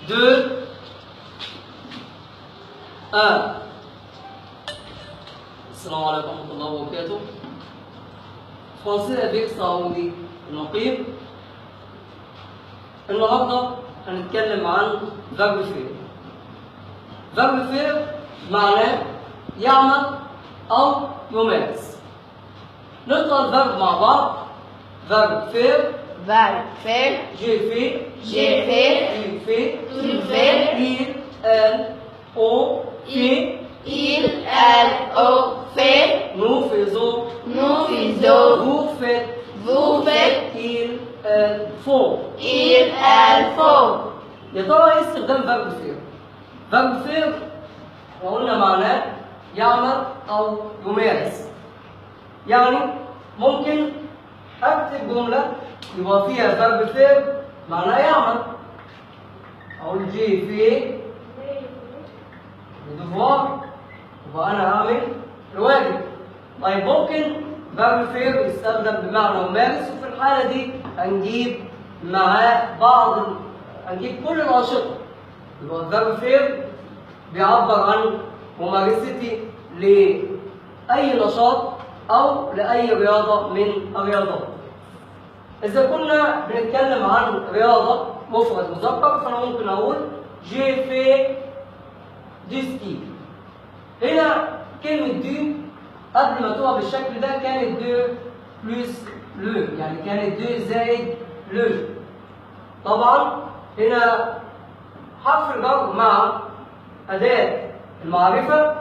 2, 1. السلام عليكم ورحمة الله وبركاته. فرانسيس افيك سعودي النقيب. النهارده هنتكلم عن verb faire. verb faire معناه يعمل أو يمارس. نقرأ الفيرب مع بعض. verb faire. Verbe faire. J'ai fait. J'ai fait. Tu fais. Tu fais. Il, elle, on fait. Il, elle, on fait. Nous faisons. Nous faisons. Vous faites. Vous faites. ils, elles font. Il, elle, font. يا ترى ايه استخدام verb faire؟ verb faire وقلنا معناه يعمل أو يمارس. يعني ممكن أكتب جملة يبقى فيها verb faire معناه يعمل. أقول j'ai fait le devoir يبقى أنا هعمل الواجب. طيب ممكن verb faire يستخدم بمعنى يمارس، وفي الحالة دي هنجيب معاه هنجيب كل الأنشطة. يبقى verb faire بيعبر عن ممارستي لأي نشاط أو لأي رياضة من الرياضات. إذا كنا بنتكلم عن رياضة مفرد مذكر فأنا ممكن أقول j'ai fait du ski. هنا كلمة دو قبل ما تقع بالشكل ده كانت دو بلس لو، يعني كانت دو زائد لو. طبعا هنا حرف الجر مع أداة المعرفة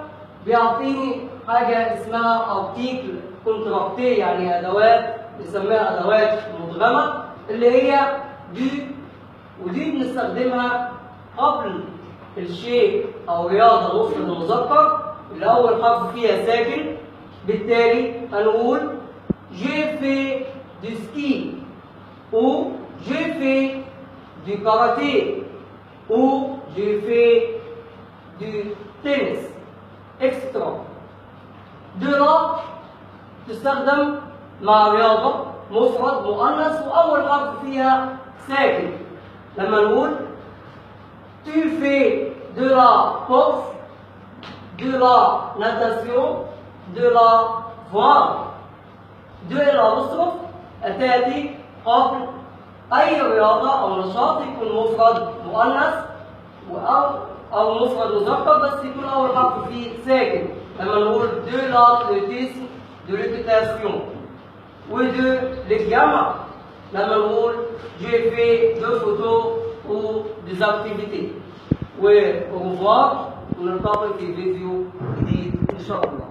بيعطيني حاجة اسمها ارتيكل كونتراكتي، يعني أدوات بنسميها أدوات مدغمة اللي هي دي، ودي بنستخدمها قبل الشيء أو رياضة مفرد مذكر اللي أول حرف فيها ساكن. بالتالي هنقول j'ai fait du ski ou j'ai fait du karaté ou j'ai fait du tennis etc. de là تستخدم مع رياضة مفرد مؤنث وأول حرف فيها ساكن. لما نقول tu fais de la boxe, de la natation, de la voile. de الأبوستروف تأتي قبل أي رياضة أو نشاط يكون مفرد مؤنث أو مفرد مذكر بس يكون أول حرف فيه ساكن. لما نقول de l'athlétisme, de l'équitation ودو للجامعة. لما نقول j'ai fait de photos ou des activités. و au revoir ونلتقي في فيديو جديد إن شاء الله.